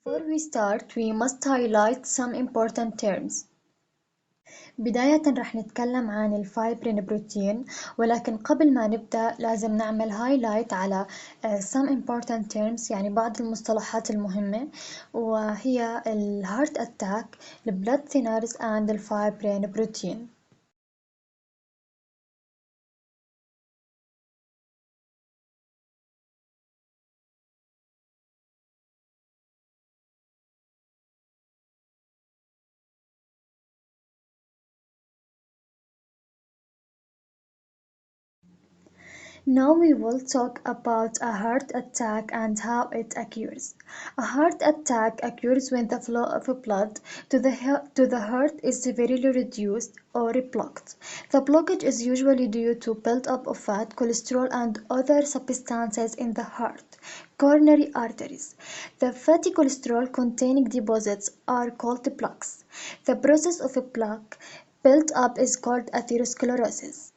Before we start, we must highlight some important terms. بداية رح نتكلم عن الفايبرين بروتين، ولكن قبل ما نبدأ لازم نعمل highlight على some important terms، يعني بعض المصطلحات المهمة، وهي ال heart attack, the blood thinners and the fibrin protein. Now we will talk about a heart attack and how it occurs. A heart attack occurs when the flow of blood to the heart is severely reduced or blocked. The blockage is usually due to buildup of fat, cholesterol, and other substances in the heart coronary arteries. The fatty cholesterol containing deposits are called plaques. The process of a plaque build-up is called atherosclerosis.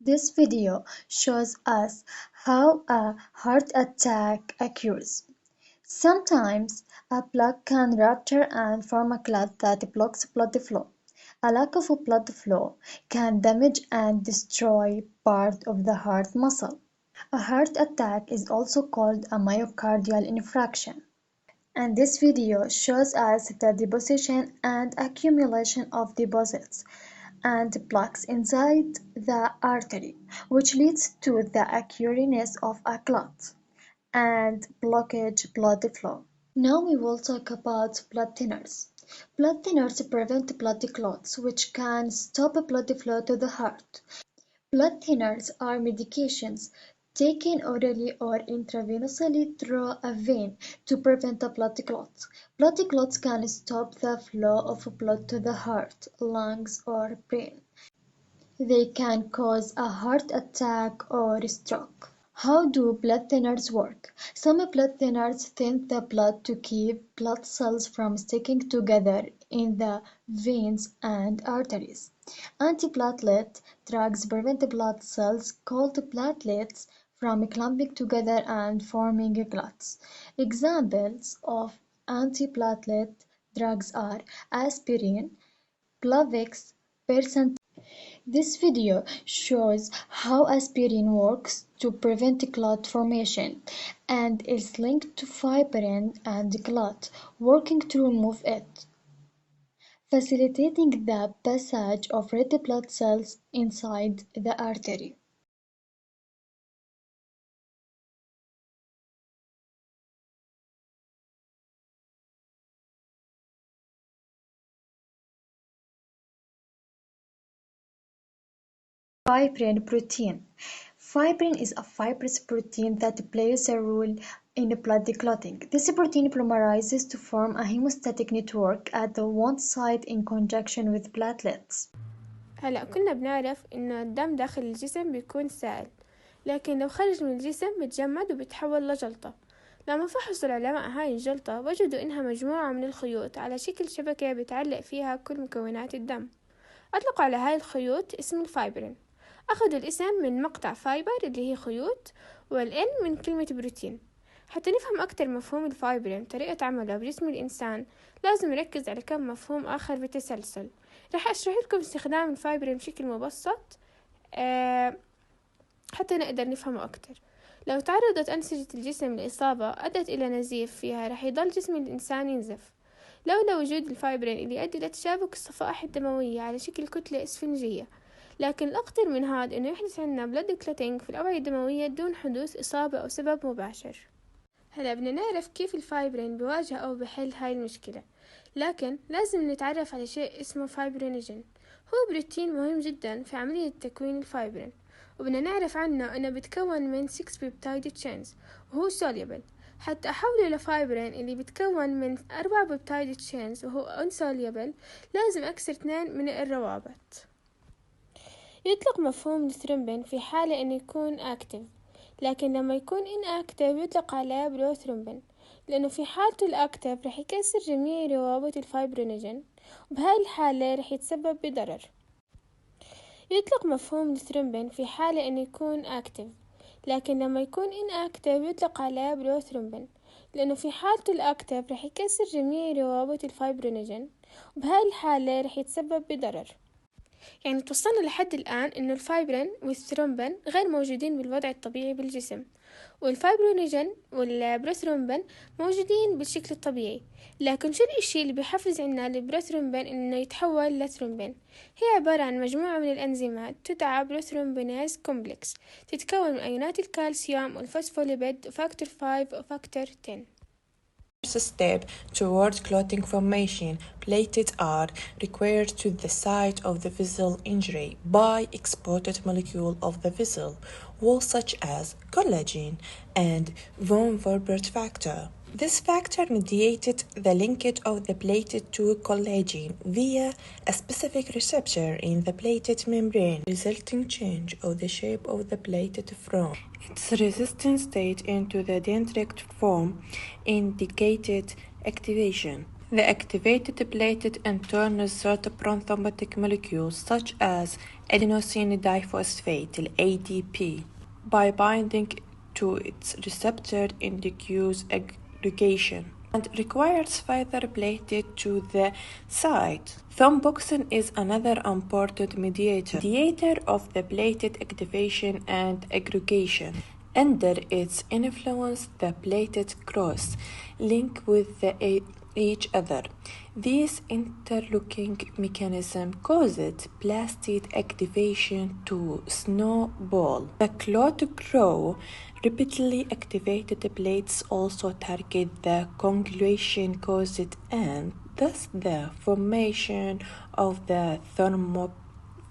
This video shows us how a heart attack occurs. Sometimes a plaque can rupture and form a clot that blocks blood flow. A lack of blood flow can damage and destroy part of the heart muscle. A heart attack is also called a myocardial infarction. And this video shows us the deposition and accumulation of deposits and plaques inside the artery, which leads to the occurrence of a clot and blockage blood flow. Now we will talk about blood thinners. Blood thinners prevent blood clots, which can stop blood flow to the heart. Blood thinners are medications taken orally or intravenously through a vein to prevent blood clots. Blood clots can stop the flow of blood to the heart, lungs, or brain. They can cause a heart attack or stroke. How do blood thinners work? Some blood thinners thin the blood to keep blood cells from sticking together in the veins and arteries. Antiplatelet drugs prevent blood cells called platelets from clumping together and forming clots. Examples of antiplatelet drugs are aspirin, Plavix, Percent. This video shows how aspirin works to prevent clot formation and is linked to fibrin and clot, working to remove it, facilitating the passage of red blood cells inside the artery. Fibrin protein. Fibrin is a fibrous protein that plays a role in blood clotting. This protein polymerizes to form a hemostatic network at the one site in conjunction with platelets. هلأ كنا بنعرف إنه الدم داخل الجسم بيكون سائل، لكن لو خرج من الجسم بيتجمد وبيتحول لجلطة. لما فحصوا العلماء هاي الجلطة وجدوا إنها مجموعة من الخيوط على شكل شبكة بتعلق فيها كل مكونات الدم. أطلقوا على هاي الخيوط اسم الفايبرين. أخذوا الاسم من مقطع فايبر اللي هي خيوط، والإن من كلمة بروتين. حتى نفهم أكتر مفهوم الفايبرين وطريقة عمله بجسم الإنسان لازم نركز على كم مفهوم آخر بتسلسل. رح أشرح لكم استخدام الفايبرين بشكل مبسط حتى نقدر نفهمه أكتر. لو تعرضت أنسجة الجسم لإصابة أدت إلى نزيف فيها رح يضل جسم الإنسان ينزف لولا وجود الفايبرين اللي يؤدي إلى تشابك الصفائح الدموية على شكل كتلة إسفنجية. لكن الأخطر من هذا إنه يحدث عندنا بلد كلوتينج في الأوعية الدموية دون حدوث إصابة أو سبب مباشر. هلا بدنا نعرف كيف الفايبرين بواجه أو بحل هاي المشكلة، لكن لازم نتعرف على شيء اسمه فايبرينوجين. هو بروتين مهم جدا في عملية تكوين الفايبرين، وبدنا نعرف عنه أنه بتكون من 6 بيبتايد تشينز وهو soluble. حتى أحوله لفايبرين اللي بتكون من 4 بيبتايد تشينز وهو insoluble لازم أكسر 2 من الروابط. يطلق مفهوم الثرومبين في حالة أنه يكون active، لكن لما يكون inactive يطلق عليه بروثرومبين، لأنه في حالته الأكتف رح يكسر جميع روابط الفايبرينوجين، وبهاي الحالة رح يتسبب بضرر. يطلق مفهوم الثرومبين في حالة أنه يكون active، لكن لما يكون inactive يطلق عليه بروثرومبين، لأنه في حالة الأكتف رح يكسر جميع روابط الفايبرينوجين، وبهاي الحالة رح يتسبب بضرر. يعني توصلنا لحد الآن إنه الفايبرين والثرومبين غير موجودين بالوضع الطبيعي بالجسم، والفايبرينوجين والبروثرومبين موجودين بالشكل الطبيعي. لكن شو الإشي اللي بيحفز عنا البروثرومبين إنه يتحول لثرومبين؟ هي عبارة عن مجموعة من الأنزيمات تدعى بروثرومبيناز كومبلكس، تتكون من أيونات الكالسيوم والفوسفوليبيد وفاكتور 5 وفاكتور 10. First step toward clotting formation, platelets are required to the site of the vessel injury by exported molecule of the vessel walls such as collagen and von Willebrand factor. This factor mediated the linkage of the platelet to collagen via a specific receptor in the platelet membrane, resulting change of the shape of the platelet from its resistant state into the dendritic form indicated activation. The activated platelet in turn exerts prothrombotic molecules such as adenosine diphosphate (ADP) by binding to its receptor induces aggregation and requires further platelet to the site. Thromboxane is another important mediator of the platelet activation and aggregation. Under its influence, the platelet cross link with each other. This interlocking mechanism causes platelet activation to snowball. The clot grow rapidly. Activated plates also target the coagulation caused and thus the formation of the thrombin.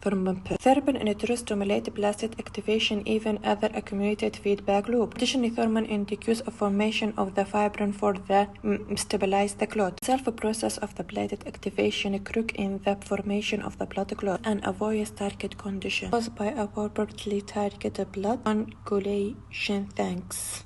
Thrombin stimulates platelet activation, even other accumulated feedback loop. Additionally, thrombin induces a formation of the fibrin for the stabilize the clot. Self-process of the platelet activation occurs in the formation of the blood clot and avoids target condition caused by appropriately targeted blood coagulation. Thanks.